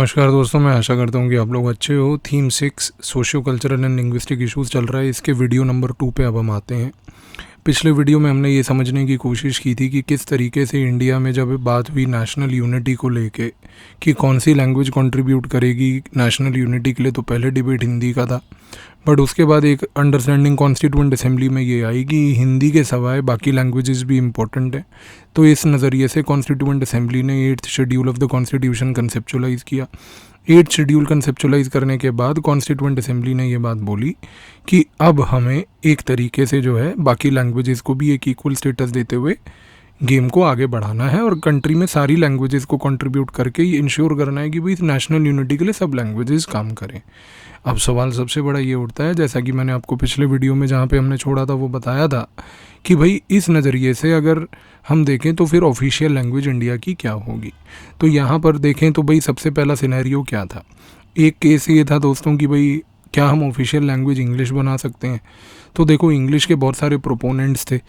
नमस्कार दोस्तों, मैं आशा करता हूँ कि आप लोग अच्छे हो। Theme 6 socio cultural and linguistic issues चल रहा है। इसके वीडियो नंबर 2 पे अब हम आते हैं। पिछले वीडियो में हमने ये समझने की कोशिश की थी कि किस तरीके से इंडिया में जब बात हुई नेशनल यूनिटी को लेके कि कौन सी लैंग्वेज कंट्रीब्यूट करेगी नेशनल यूनिटी के लिए, तो पहले डिबेट हिंदी का था। बट उसके बाद एक अंडरस्टैंडिंग कॉन्स्टिट्यूएंट असेंबली में ये आई कि हिंदी के सिवाय बाकी लैंग्वेजेस भी इम्पोर्टेंट हैं। तो इस नज़रिए से कॉन्स्टिट्यूएंट असेंबली ने 8th schedule of the constitution conceptualise किया। 8th शेड्यूल कंसेप्चुलाइज करने के बाद कॉन्स्टिट्यूएंट असेंबली ने ये बात बोली कि अब हमें एक तरीके से जो है बाकी लैंग्वेजेस को भी एक इक्वल स्टेटस देते हुए गेम को आगे बढ़ाना है और कंट्री में सारी लैंग्वेजेस को कंट्रीब्यूट करके ये इंश्योर करना है कि भाई नेशनल यूनिटी के लिए सब लैंग्वेजेस काम करें। अब सवाल सबसे बड़ा ये उठता है, जैसा कि मैंने आपको पिछले वीडियो में जहाँ पे हमने छोड़ा था वो बताया था कि भाई इस नज़रिए से अगर हम देखें तो फिर ऑफिशियल लैंग्वेज इंडिया की क्या होगी। तो यहाँ पर देखें तो भाई सबसे पहला सिनेरियो क्या था। एक केस ये था दोस्तों कि भाई क्या हम ऑफिशियल लैंग्वेज इंग्लिश बना सकते हैं। तो देखो, इंग्लिश के बहुत सारे प्रोपोनेंट्स थे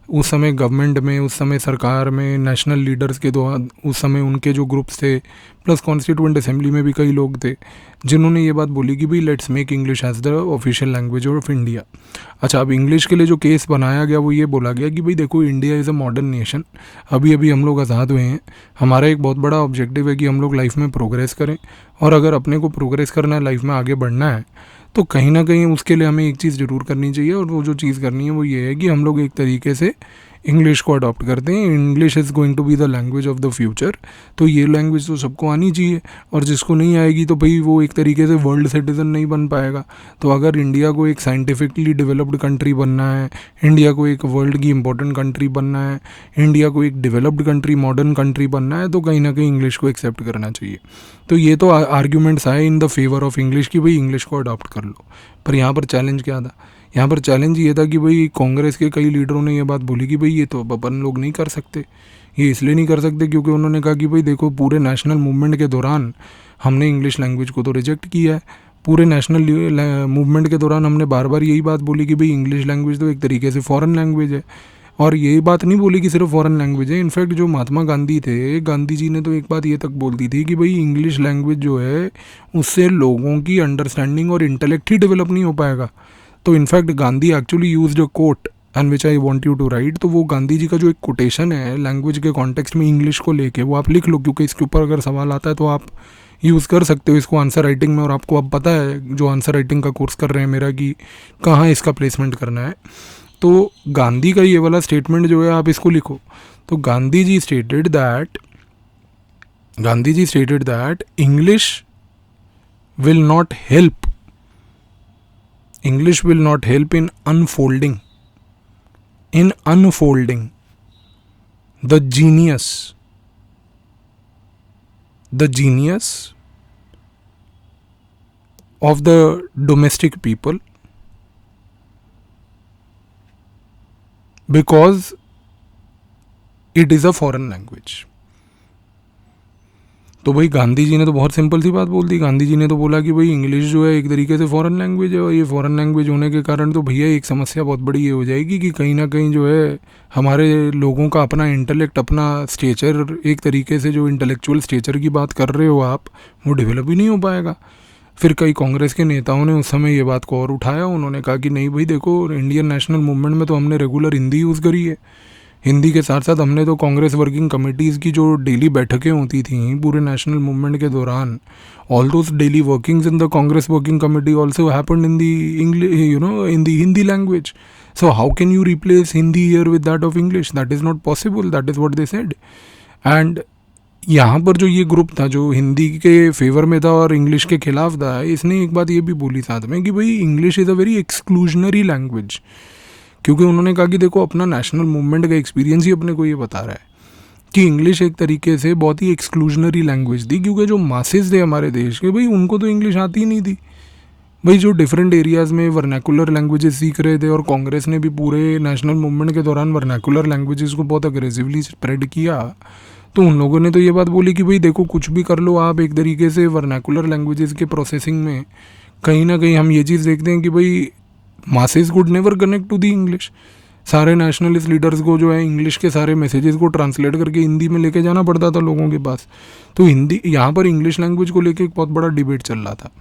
उस समय गवर्नमेंट में, उस समय सरकार में, नेशनल लीडर्स के द्वारा उस समय उनके जो ग्रुप्स थे, प्लस कॉन्स्टिट्यूएंट असेंबली में भी कई लोग थे जिन्होंने ये बात बोली कि भाई let's make English as the official language of India. अच्छा, अब इंग्लिश के लिए जो केस बनाया गया वो ये बोला गया कि भाई देखो, India is a modern nation, अभी अभी हम लोग आज़ाद हुए हैं, हमारा एक बहुत बड़ा ऑब्जेक्टिव है कि हम लोग लाइफ में प्रोग्रेस करें, और अगर अपने को प्रोग्रेस करना है, लाइफ में आगे बढ़ना है, तो कहीं ना कहीं उसके लिए हमें एक चीज़ ज़रूर करनी चाहिए। और वो जो चीज़ करनी है वो ये है कि हम लोग एक तरीके से इंग्लिश को अडॉप्ट करते हैं। English is going to be the language of the future. तो ये लैंग्वेज तो सबको आनी चाहिए, और जिसको नहीं आएगी तो भाई वो एक तरीके से वर्ल्ड सिटीज़न नहीं बन पाएगा। तो अगर इंडिया को एक साइंटिफिकली डेवलप्ड कंट्री बनना है, इंडिया को एक वर्ल्ड की इंपॉर्टेंट कंट्री बनना है, इंडिया को एक डेवलप्ड कंट्री, मॉडर्न कंट्री बनना है, तो कहीं ना कहीं इंग्लिश को एक्सेप्ट करना चाहिए। तो ये तो आर्ग्यूमेंट्स आए in the favour of English कि भाई इंग्लिश को अडॉप्ट कर लो। पर यहाँ पर चैलेंज क्या था? यहाँ पर चैलेंज ये था कि भाई कांग्रेस के कई लीडरों ने ये बात बोली कि भाई ये तो अब अपन लोग नहीं कर सकते। ये इसलिए नहीं कर सकते क्योंकि उन्होंने कहा कि भाई देखो, पूरे नेशनल मूवमेंट के दौरान हमने इंग्लिश लैंग्वेज को तो रिजेक्ट किया है। पूरे नेशनल मूवमेंट के दौरान हमने बार बार यही बात बोली कि भाई इंग्लिश लैंग्वेज तो एक तरीके से फॉरेन लैंग्वेज है। और यही बात नहीं बोली कि सिर्फ फॉरेन लैंग्वेज है। इनफैक्ट जो महात्मा गांधी थे, गांधी जी ने तो एक बात ये तक बोल दी थी कि भाई इंग्लिश लैंग्वेज जो है उससे लोगों की अंडरस्टैंडिंग और इंटेलेक्ट ही डेवलप नहीं हो पाएगा। तो in fact Gandhi actually used a quote and which I want you to write. तो वो गांधी जी का जो एक कोटेशन है लैंग्वेज के कॉन्टेक्स्ट में इंग्लिश को लेके, वो आप लिख लो, क्योंकि इसके ऊपर अगर सवाल आता है तो आप यूज़ कर सकते हो इसको आंसर राइटिंग में। और आपको अब पता है जो आंसर राइटिंग का कोर्स कर रहे हैं मेरा, कि कहाँ इसका प्लेसमेंट करना है। तो गांधी का ये वाला स्टेटमेंट जो है आप इसको लिखो। तो Gandhi ji stated that English will not help in unfolding the genius of the domestic people, because it is a foreign language. तो भाई गांधी जी ने तो बहुत सिंपल सी बात बोल दी। गांधी जी ने तो बोला कि भाई इंग्लिश जो है एक तरीके से फॉरेन लैंग्वेज है, और ये फॉरेन लैंग्वेज होने के कारण तो भैया एक समस्या बहुत बड़ी ये हो जाएगी कि कहीं ना कहीं जो है हमारे लोगों का अपना इंटेलेक्ट, अपना स्टेचर, एक तरीके से जो इंटेलेक्चुअल स्टेचर की बात कर रहे हो आप, वो डेवलप ही नहीं हो पाएगा। फिर कई कांग्रेस के नेताओं ने उस समय ये बात को और उठाया। उन्होंने कहा कि नहीं भाई देखो, इंडियन नेशनल मूवमेंट में तो हमने रेगुलर हिंदी यूज़ करी है। हिंदी के साथ साथ हमने तो कांग्रेस वर्किंग कमेटीज़ की जो डेली बैठकें होती थी पूरे नेशनल मूवमेंट के दौरान, all those daily workings in the Congress working committee also happened in the English, in the Hindi language. So how can you replace Hindi here with that of English? That is not possible. That is what they said. And यहाँ पर जो ये group था जो हिंदी के favour में था और इंग्लिश के खिलाफ था, इसने एक बात ये भी बोली साथ में कि भाई English is a very exclusionary language. क्योंकि उन्होंने कहा कि देखो, अपना नेशनल मूवमेंट का एक्सपीरियंस ही अपने को ये बता रहा है कि इंग्लिश एक तरीके से बहुत ही एक्सक्लूजनरी लैंग्वेज थी। क्योंकि जो मासेस थे हमारे देश के, भाई उनको तो इंग्लिश आती ही नहीं थी। भाई जो डिफरेंट एरियाज़ में वर्नाकुलर लैंग्वेजेस सीख रहे थे, और कांग्रेस ने भी पूरे नेशनल मूवमेंट के दौरान वर्नाकुलर लैंग्वेजेस को बहुत अग्रेसिवली स्प्रेड किया। तो उन लोगों ने तो ये बात बोली कि भाई देखो, कुछ भी कर लो आप, एक तरीके से वर्नाकुलर लैंग्वेजेस के प्रोसेसिंग में कहीं ना कहीं हम ये चीज़ देखते हैं कि भाई masses could never connect to the English. सारे नेशनलिस्ट लीडर्स को जो है इंग्लिश के सारे मैसेजेस को ट्रांसलेट करके हिंदी में लेके जाना पड़ता था लोगों के पास। तो हिंदी यहाँ पर इंग्लिश लैंग्वेज को लेके एक बहुत बड़ा डिबेट चल रहा था।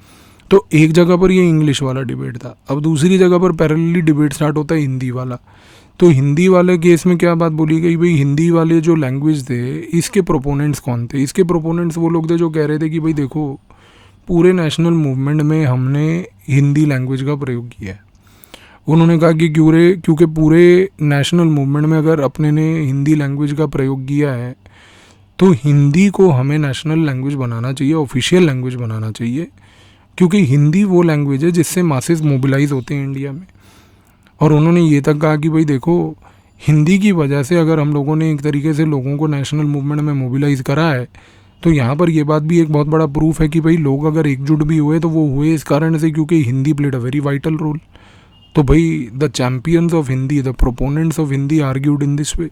तो एक जगह पर ये इंग्लिश वाला डिबेट था, अब दूसरी जगह पर पैरेलली डिबेट स्टार्ट होता है हिंदी वाला। तो हिंदी वाले केस में क्या बात बोली गई, भाई हिंदी वाले जो लैंग्वेज थे इसके प्रोपोनेंट्स कौन थे? इसके प्रोपोनेंट्स वो लोग थे जो कह रहे थे कि भाई देखो पूरे नेशनल मूवमेंट में हमने हिंदी लैंग्वेज का प्रयोग किया है। उन्होंने कहा कि क्योंकि पूरे नेशनल मूवमेंट में अगर अपने ने हिंदी लैंग्वेज का प्रयोग किया है तो हिंदी को हमें नेशनल लैंग्वेज बनाना चाहिए, ऑफिशियल लैंग्वेज बनाना चाहिए, क्योंकि हिंदी वो लैंग्वेज है जिससे मासेस मोबिलाइज होते हैं इंडिया में। और उन्होंने ये तक कहा कि भाई देखो हिंदी की वजह से अगर हम लोगों ने एक तरीके से लोगों को नेशनल मूवमेंट में मोबिलाइज करा है तो यहाँ पर ये बात भी एक बहुत बड़ा प्रूफ है कि भाई लोग अगर एकजुट भी हुए तो वो हुए इस कारण से क्योंकि Hindi played a very vital role. तो भाई the champions of Hindi, the proponents of Hindi argued in this way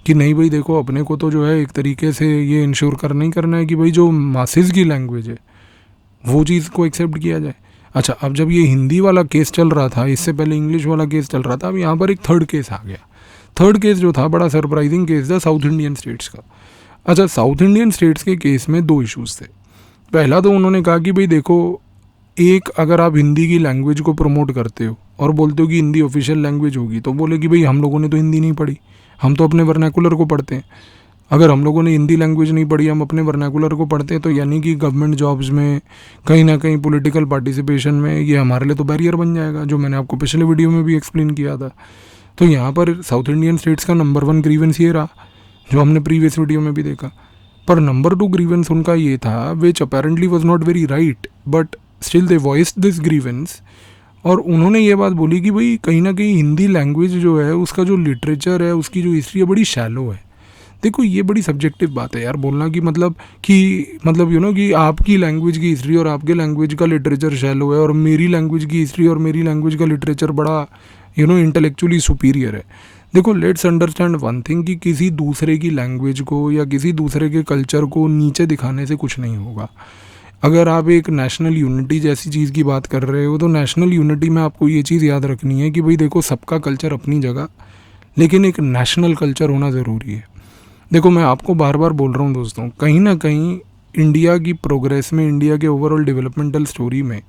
कि नहीं भाई देखो अपने को तो जो है एक तरीके से ये इंश्योर करना ही करना है कि भाई जो मासेस की लैंग्वेज है वो चीज़ को एक्सेप्ट किया जाए। अच्छा, अब जब ये हिंदी वाला केस चल रहा था, इससे पहले इंग्लिश वाला केस चल रहा था, अब यहाँ पर एक थर्ड केस आ गया। थर्ड केस जो था बड़ा सरप्राइजिंग केस था साउथ इंडियन स्टेट्स का। अच्छा, साउथ इंडियन स्टेट्स के केस में दो इश्यूज़ थे। पहला तो उन्होंने कहा कि भाई देखो एक अगर आप हिंदी की लैंग्वेज को प्रमोट करते हो और बोलते हो कि हिंदी ऑफिशियल लैंग्वेज होगी तो बोले कि भाई हम लोगों ने तो हिंदी नहीं पढ़ी, हम तो अपने वर्नाकुलर को पढ़ते हैं। अगर हम लोगों ने हिंदी लैंग्वेज नहीं पढ़ी, हम अपने वर्नाकुलर को पढ़ते हैं तो यानी कि गवर्नमेंट जॉब्स में कहीं ना कहीं पॉलिटिकल पार्टिसिपेशन में ये हमारे लिए तो बैरियर बन जाएगा, जो मैंने आपको पिछले वीडियो में भी एक्सप्लेन किया था। तो यहाँ पर साउथ इंडियन स्टेट्स का नंबर 1 ग्रीवेंस ये रहा जो हमने प्रीवियस वीडियो में भी देखा। पर नंबर 2 ग्रीवेंस उनका ये था which apparently was not very right but still they voiced this grievance. और उन्होंने ये बात बोली कि भाई कहीं ना कहीं हिंदी लैंग्वेज जो है उसका जो लिटरेचर है, उसकी जो हिस्ट्री है बड़ी शैलो है। देखो ये बड़ी सब्जेक्टिव बात है यार बोलना कि मतलब यू नो कि आपकी लैंग्वेज की हिस्ट्री और आपके लैंग्वेज का लिटरेचर शैलो है और मेरी लैंग्वेज की हिस्ट्री और मेरी लैंग्वेज का लिटरेचर बड़ा इंटेलेक्चुअली सुपीरियर है। देखो लेट्स अंडरस्टैंड वन थिंग कि किसी दूसरे की लैंग्वेज को या किसी दूसरे के कल्चर को नीचे दिखाने से कुछ नहीं होगा। अगर आप एक नेशनल यूनिटी जैसी चीज़ की बात कर रहे हो तो नेशनल यूनिटी में आपको ये चीज़ याद रखनी है कि भाई देखो सबका कल्चर अपनी जगह, लेकिन एक नेशनल कल्चर होना ज़रूरी है। देखो मैं आपको बार बार बोल रहा हूँ दोस्तों, कहीं ना कहीं इंडिया की प्रोग्रेस में, इंडिया के ओवरऑल डेवलपमेंटल स्टोरी में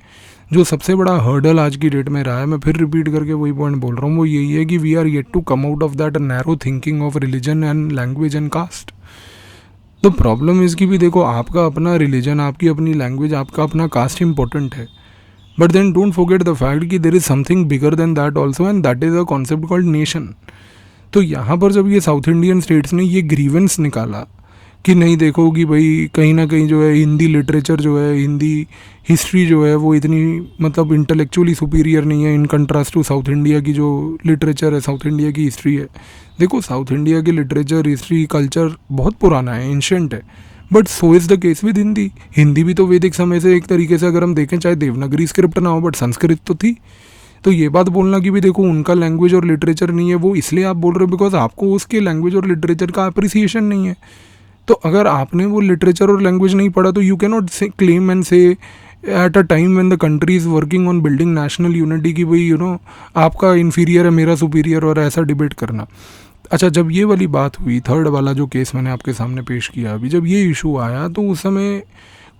जो सबसे बड़ा हर्डल आज की डेट में रहा है, मैं फिर रिपीट करके वही पॉइंट बोल रहा हूँ, वो यही है कि we are yet to come out of that narrow thinking of religion and language and caste. तो प्रॉब्लम इसकी भी देखो आपका अपना रिलीजन, आपकी अपनी लैंग्वेज, आपका अपना कास्ट इंपॉर्टेंट है, but then don't forget the fact कि there is something bigger than that also and that is a concept called nation. तो यहाँ पर जब ये साउथ इंडियन स्टेट्स ने ये ग्रीवेंस निकाला कि नहीं देखो कि भाई कहीं ना कहीं जो है हिंदी लिटरेचर जो है, हिंदी हिस्ट्री जो है वो इतनी मतलब इंटेलेक्चुअली सुपीरियर नहीं है in contrast to South India की जो लिटरेचर है, साउथ इंडिया की हिस्ट्री है। देखो साउथ इंडिया की लिटरेचर, हिस्ट्री, कल्चर बहुत पुराना है, एंशिएंट है, but so is the case with Hindi. Hindi भी तो वैदिक समय से एक तरीके से अगर हम देखें, चाहे देवनागरी स्क्रिप्ट ना हो बट संस्कृत तो थी। तो ये बात बोलना कि भी देखो उनका लैंग्वेज और लिटरेचर नहीं है, वो इसलिए आप बोल रहे हो बिकॉज आपको उसके लैंग्वेज और लिटरेचर का अप्रिसिएशन नहीं है। तो अगर आपने वो लिटरेचर और लैंग्वेज नहीं पढ़ा तो you can not claim and say at a time when the country is working on building national unity की भाई आपका इन्फीरियर है, मेरा सुपीरियर, और ऐसा डिबेट करना। अच्छा, जब ये वाली बात हुई, थर्ड वाला जो केस मैंने आपके सामने पेश किया अभी, जब ये इशू आया तो उस समय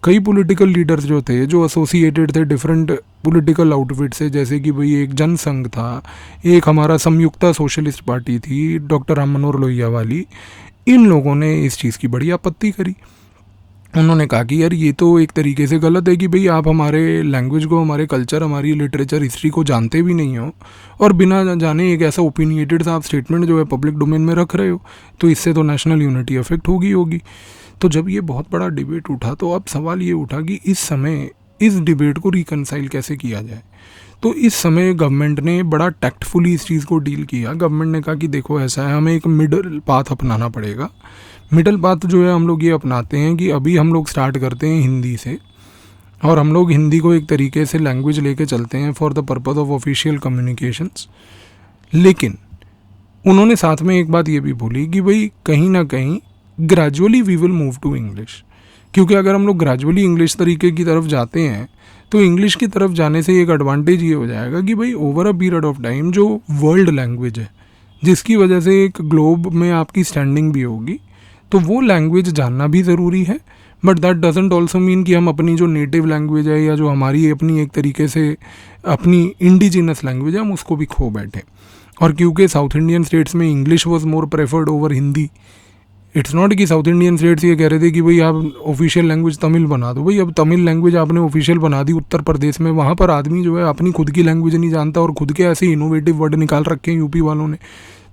कई पॉलिटिकल लीडर्स जो थे, जो एसोसिएटेड थे डिफरेंट पॉलिटिकल आउटफिट से, जैसे कि भाई एक जनसंघ था, एक हमारा संयुक्ता सोशलिस्ट पार्टी थी डॉक्टर राम मनोहर लोहिया वाली, इन लोगों ने इस चीज़ की बड़ी आपत्ति करी। उन्होंने कहा कि यार ये तो एक तरीके से गलत है कि भाई आप हमारे लैंग्वेज को, हमारे कल्चर, हमारी लिटरेचर, हिस्ट्री को जानते भी नहीं हो और बिना जाने एक ऐसा ओपिनिएटेड सा आप स्टेटमेंट जो है पब्लिक डोमेन में रख रहे हो, तो इससे तो नेशनल यूनिटी अफेक्ट होगी। तो जब ये बहुत बड़ा डिबेट उठा तो अब सवाल ये उठा कि इस समय इस डिबेट को रिकनसाइल कैसे किया जाए। तो इस समय गवर्नमेंट ने बड़ा टैक्टफुली इस चीज़ को डील किया। गवर्नमेंट ने कहा कि देखो ऐसा है, हमें एक मिडल पाथ अपनाना पड़ेगा। मिडल पाथ जो है हम लोग ये अपनाते हैं कि अभी हम लोग स्टार्ट करते हैं हिंदी से, और हम लोग हिंदी को एक तरीके से लैंग्वेज लेके चलते हैं for the purpose of official communications. लेकिन उन्होंने साथ में एक बात ये भी बोली कि भाई कहीं ना कहीं gradually we will move to English, क्योंकि अगर हम लोग ग्रेजुअली इंग्लिश तरीके की तरफ जाते हैं तो इंग्लिश की तरफ जाने से एक एडवांटेज ये हो जाएगा कि भाई over a period of time जो वर्ल्ड लैंग्वेज है, जिसकी वजह से एक ग्लोब में आपकी स्टैंडिंग भी होगी। तो वो लैंग्वेज जानना भी ज़रूरी है, but that doesn't also mean कि हम अपनी जो नेटिव लैंग्वेज है या जो हमारी अपनी एक तरीके से अपनी इंडिजिनस लैंग्वेज है हम उसको भी खो बैठे। और क्योंकि साउथ इंडियन स्टेट्स में English was more preferred over Hindi, it's not कि साउथ इंडियन स्टेट्स ये कह रहे थे कि भाई आप ऑफिशियल लैंग्वेज तमिल बना दो। भाई अब तमिल लैंग्वेज आपने ऑफिशियल बना दी उत्तर प्रदेश में, वहाँ पर आदमी जो है अपनी खुद की लैंग्वेज नहीं जानता और खुद के ऐसे इनोवेटिव वर्ड निकाल रखे हैं यूपी वालों ने।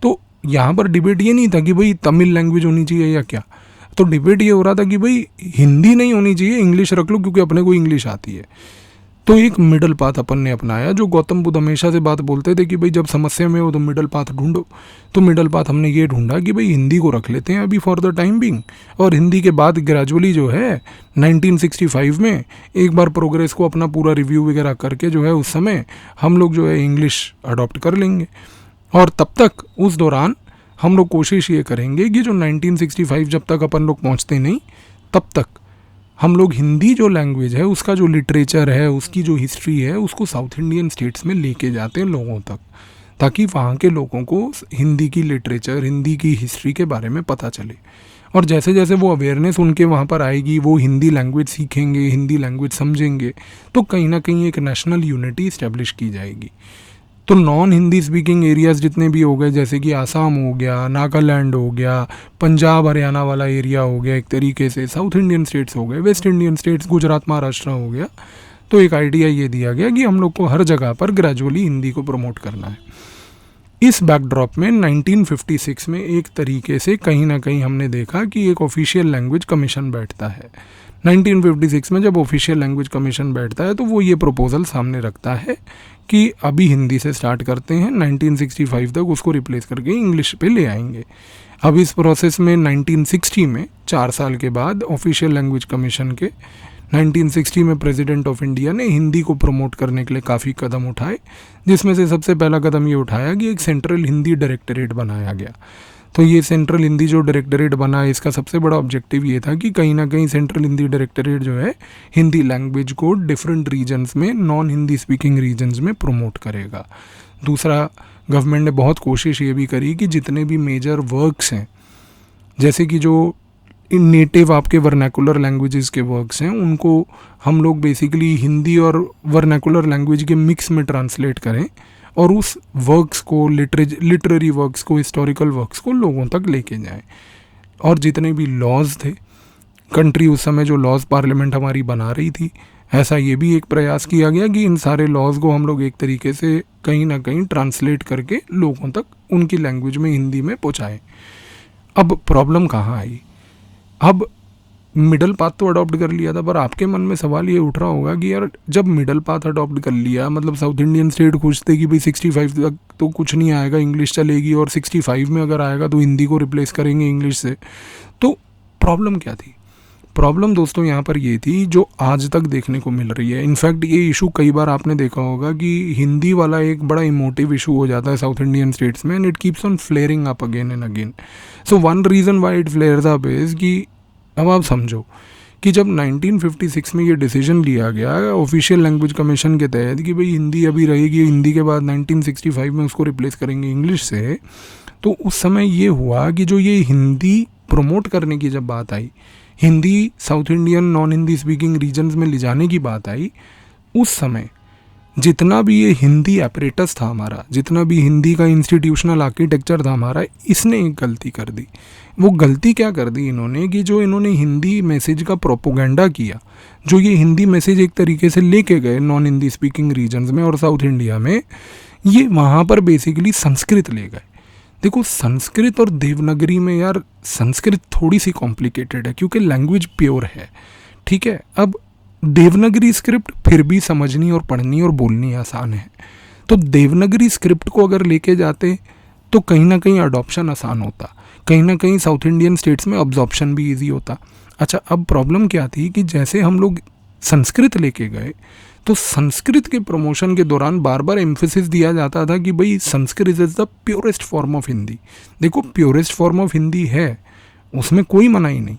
तो यहाँ पर डिबेट ये नहीं था कि भाई तमिल लैंग्वेज होनी चाहिए या क्या, तो डिबेट ये हो रहा था कि भाई हिंदी नहीं होनी चाहिए, इंग्लिश रख लो क्योंकि अपने को इंग्लिश आती है। तो एक मिडल पाथ अपन ने अपनाया, जो गौतम बुद्ध हमेशा से बात बोलते थे कि भाई जब समस्या में हो तो मिडल पाथ ढूंढो। तो मिडल पाथ हमने ये ढूंढा कि भाई हिंदी को रख लेते हैं अभी फॉर द टाइम बिंग, और हिंदी के बाद ग्रेजुअली जो है 1965 में एक बार प्रोग्रेस को अपना पूरा रिव्यू वगैरह करके जो है उस समय हम लोग जो है इंग्लिश अडॉप्ट कर लेंगे। और तब तक उस दौरान हम लोग कोशिश ये करेंगे कि जो 1965 जब तक अपन लोग पहुँचते नहीं तब तक हम लोग हिंदी जो लैंग्वेज है उसका जो लिटरेचर है, उसकी जो हिस्ट्री है, उसको साउथ इंडियन स्टेट्स में लेके जाते हैं लोगों तक, ताकि वहाँ के लोगों को हिंदी की लिटरेचर, हिंदी की हिस्ट्री के बारे में पता चले। और जैसे जैसे वो अवेयरनेस उनके वहाँ पर आएगी, वो हिंदी लैंग्वेज सीखेंगे, हिंदी लैंग्वेज समझेंगे, तो कहीं ना कहीं एक नेशनल यूनिटी इस्टेब्लिश की जाएगी। तो नॉन हिंदी स्पीकिंग एरियाज़ जितने भी हो गए, जैसे कि आसाम हो गया, नागालैंड हो गया, पंजाब हरियाणा वाला एरिया हो गया, एक तरीके से साउथ इंडियन स्टेट्स हो गए, West Indian states, Gujarat Maharashtra हो गया, तो एक आइडिया ये दिया गया कि हम लोग को हर जगह पर ग्रेजुअली हिंदी को प्रमोट करना है। इस बैकड्रॉप में 1956 में एक तरीके से कहीं ना कहीं हमने देखा कि एक ऑफिशियल लैंग्वेज कमीशन बैठता है। 1956 में जब ऑफिशियल लैंग्वेज कमीशन बैठता है तो वो ये प्रपोजल सामने रखता है कि अभी हिंदी से स्टार्ट करते हैं, 1965 तक उसको रिप्लेस करके इंग्लिश पे ले आएंगे। अब इस प्रोसेस में 1960 में 4 साल के बाद ऑफिशियल लैंग्वेज कमीशन के 1960 में प्रेसिडेंट ऑफ इंडिया ने हिंदी को प्रमोट करने के लिए काफ़ी कदम उठाए, जिसमें से सबसे पहला कदम ये उठाया कि एक सेंट्रल हिंदी डायरेक्टरेट बनाया गया। तो ये सेंट्रल हिंदी जो डायरेक्टरेट बना, इसका सबसे बड़ा ऑब्जेक्टिव ये था कि कहीं ना कहीं सेंट्रल हिंदी डायरेक्टरेट जो है हिंदी लैंग्वेज को डिफरेंट रीजन्स में, नॉन हिंदी स्पीकिंग रीजन्स में प्रमोट करेगा। दूसरा, गवर्नमेंट ने बहुत कोशिश ये भी करी कि जितने भी मेजर वर्क्स हैं, जैसे कि जो नेटिव आपके वर्नैकुलर लैंग्वेजेस के वर्क्स हैं, उनको हम लोग बेसिकली हिंदी और वर्नैकुलर लैंग्वेज के मिक्स में ट्रांसलेट करें और उस वर्क्स को, लिटरेरी वर्क्स को, हिस्टोरिकल वर्क्स को लोगों तक लेके जाएं। और जितने भी लॉज थे, कंट्री उस समय जो लॉज पार्लियामेंट हमारी बना रही थी, ऐसा ये भी एक प्रयास किया गया कि इन सारे लॉज को हम लोग एक तरीके से कहीं ना कहीं ट्रांसलेट करके लोगों तक उनकी लैंग्वेज में, हिंदी में पहुँचाएँ। अब प्रॉब्लम कहाँ आई? अब मिडल पाथ तो अडॉप्ट कर लिया था, पर आपके मन में सवाल ये उठ रहा होगा कि यार जब मिडल पाथ अडॉप्ट कर लिया, मतलब साउथ इंडियन स्टेट खुश थे कि भाई 65 तक तो कुछ नहीं आएगा, इंग्लिश चलेगी, और 65 में अगर आएगा तो हिंदी को रिप्लेस करेंगे इंग्लिश से। तो प्रॉब्लम क्या थी? प्रॉब्लम दोस्तों यहाँ पर ये थी जो आज तक देखने को मिल रही है। इनफैक्ट ये इशू कई बार आपने देखा होगा कि हिंदी वाला एक बड़ा इमोटिव इशू हो जाता है साउथ इंडियन स्टेट्स में, and it keeps on flaring up again and again. So one reason why it फ्लेयर्स up is कि अब आप समझो कि जब 1956 में ये डिसीजन लिया गया ऑफिशियल लैंग्वेज कमीशन के तहत कि भाई हिंदी अभी रहेगी, हिंदी के बाद 1965 में उसको रिप्लेस करेंगे इंग्लिश से, तो उस समय ये हुआ कि जो ये हिंदी प्रमोट करने की जब बात आई, Hindi south Indian non Hindi speaking regions में ले जाने की बात आई, उस समय जितना भी ये हिंदी एपरेटस था हमारा, जितना भी हिंदी का इंस्टीट्यूशनल आर्किटेक्चर था हमारा, इसने एक गलती कर दी। वो गलती क्या कर दी इन्होंने कि जो इन्होंने हिंदी मैसेज का प्रोपोगेंडा किया, जो ये हिंदी मैसेज एक तरीके से लेके गए नॉन हिंदी स्पीकिंग रीजन्स में और साउथ इंडिया में, ये वहाँ पर बेसिकली संस्कृत ले गए। देखो, संस्कृत और देवनागरी में यार संस्कृत थोड़ी सी कॉम्प्लिकेटेड है क्योंकि लैंग्वेज प्योर है, ठीक है। अब देवनागरी स्क्रिप्ट फिर भी समझनी और पढ़नी और बोलनी आसान है, तो देवनागरी स्क्रिप्ट को अगर लेके जाते तो कहीं ना कहीं अडॉप्शन आसान होता, कहीं ना कहीं साउथ इंडियन स्टेट्स में अब्जॉर्प्शन भी इजी होता। अच्छा, अब प्रॉब्लम क्या थी कि जैसे हम लोग संस्कृत लेके गए तो संस्कृत के प्रमोशन के दौरान बार बार एम्फेसिस दिया जाता था कि भाई Sanskrit is the purest form of Hindi. देखो, प्योरेस्ट फॉर्म ऑफ हिंदी है, उसमें कोई मनाही नहीं,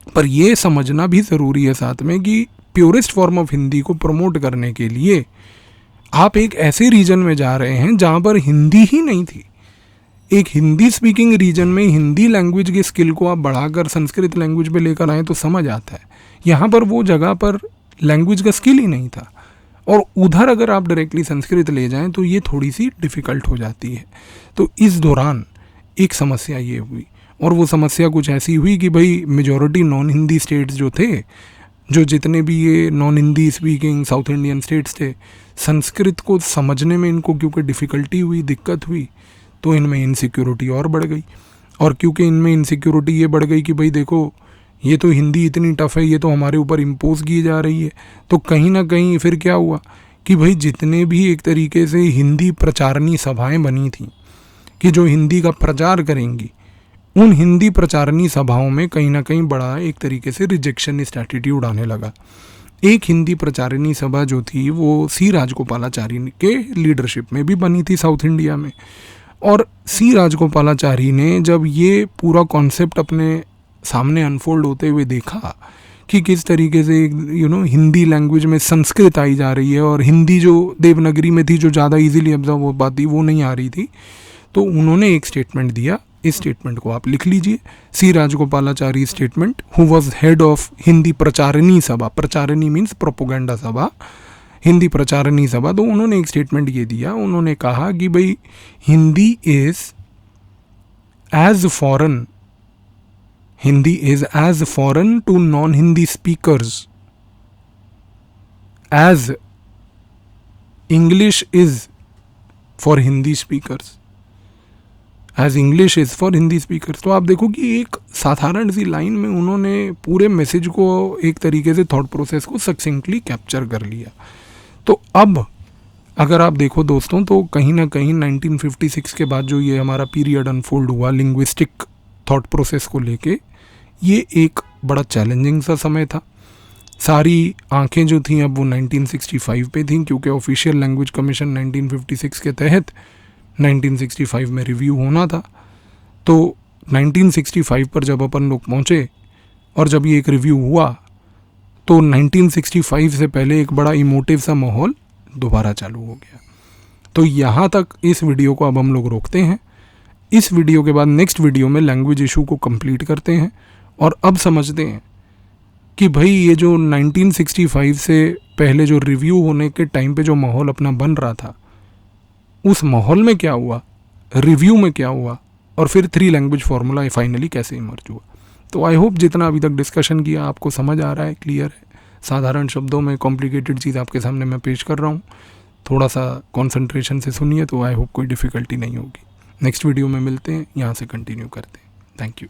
पर ये समझना भी ज़रूरी है साथ में कि प्योरेस्ट फॉर्म ऑफ हिंदी को प्रमोट करने के लिए आप एक ऐसे रीजन में जा रहे हैं जहाँ पर हिंदी ही नहीं थी। एक हिंदी स्पीकिंग रीजन में हिंदी लैंग्वेज के स्किल को आप बढ़ाकर संस्कृत लैंग्वेज पे लेकर आए तो समझ आता है। यहाँ पर वो जगह पर लैंग्वेज का स्किल ही नहीं था, और उधर अगर आप डायरेक्टली संस्कृत ले जाएं तो ये थोड़ी सी डिफ़िकल्ट हो जाती है। तो इस दौरान एक समस्या ये हुई, और वो समस्या कुछ ऐसी हुई कि भाई मेजॉरिटी नॉन हिंदी स्टेट्स जो थे, जो जितने भी ये non Hindi speaking south Indian states थे, संस्कृत को समझने में इनको क्योंकि डिफ़िकल्टी हुई, दिक्कत हुई, तो इनमें इनसिक्योरिटी और बढ़ गई। और क्योंकि इनमें इनसिक्योरिटी ये बढ़ गई कि भाई देखो ये तो हिंदी इतनी टफ़ है, ये तो हमारे ऊपर इम्पोज की जा रही है, तो कहीं ना कहीं फिर क्या हुआ कि भाई जितने भी एक तरीके से हिंदी प्रचारणी सभाएं बनी थी कि जो हिंदी का प्रचार करेंगी, उन हिंदी प्रचारणी सभाओं में कहीं ना कहीं बड़ा एक तरीके से रिजेक्शनिस्ट एटीट्यूड आने लगा। एक हिंदी प्रचारणी सभा जो थी वो सी राजगोपालाचारी के लीडरशिप में भी बनी थी साउथ इंडिया में, और सी राजगोपालाचारी ने जब ये पूरा कॉन्सेप्ट अपने सामने अनफोल्ड होते हुए देखा कि किस तरीके से हिंदी लैंग्वेज में संस्कृत आई जा रही है, और हिंदी जो देवनागरी में थी जो ज़्यादा इजीली ऑब्जर्व हो पाती वो नहीं आ रही थी, तो उन्होंने एक स्टेटमेंट दिया। इस स्टेटमेंट को आप लिख लीजिए, C Rajagopalachari statement, who was head of Hindi Pracharini Sabha, Pracharini means propaganda सभा, हिंदी प्रचारणी सभा। तो उन्होंने एक स्टेटमेंट ये दिया, उन्होंने कहा कि भाई Hindi is as foreign, Hindi is as foreign to non Hindi speakers as English is for Hindi speakers, as English is for Hindi speakers. तो आप देखो कि एक साधारण सी लाइन में उन्होंने पूरे मैसेज को, एक तरीके से थॉट प्रोसेस को सक्सेंटली कैप्चर कर लिया। तो अब अगर आप देखो दोस्तों, तो कहीं ना कहीं 1956 के बाद जो ये हमारा पीरियड अनफोल्ड हुआ लिंग्विस्टिक थॉट प्रोसेस को लेके, ये एक बड़ा चैलेंजिंग सा समय था। सारी आंखें जो थीं अब वो 1965 पे थीं, क्योंकि ऑफिशियल लैंग्वेज कमीशन 1956 के तहत 1965 में रिव्यू होना था। तो 1965 पर जब अपन लोग पहुँचे और जब ये एक रिव्यू हुआ, तो 1965 से पहले एक बड़ा इमोटिव सा माहौल दोबारा चालू हो गया। तो यहाँ तक इस वीडियो को अब हम लोग रोकते हैं। इस वीडियो के बाद नेक्स्ट वीडियो में लैंग्वेज इशू को कंप्लीट करते हैं, और अब समझते हैं कि भाई ये जो 1965 से पहले जो रिव्यू होने के टाइम पे जो माहौल अपना बन रहा था, उस माहौल में क्या हुआ, रिव्यू में क्या हुआ, और फिर 3 लैंग्वेज फार्मूला फाइनली कैसे इमर्ज हुआ। तो आई होप जितना अभी तक डिस्कशन किया आपको समझ आ रहा है, क्लियर है। साधारण शब्दों में कॉम्प्लिकेटेड चीज़ आपके सामने मैं पेश कर रहा हूँ, थोड़ा सा कॉन्सेंट्रेशन से सुनिए तो आई होप कोई डिफ़िकल्टी नहीं होगी। नेक्स्ट वीडियो में मिलते हैं, यहाँ से कंटिन्यू करते हैं। Thank you.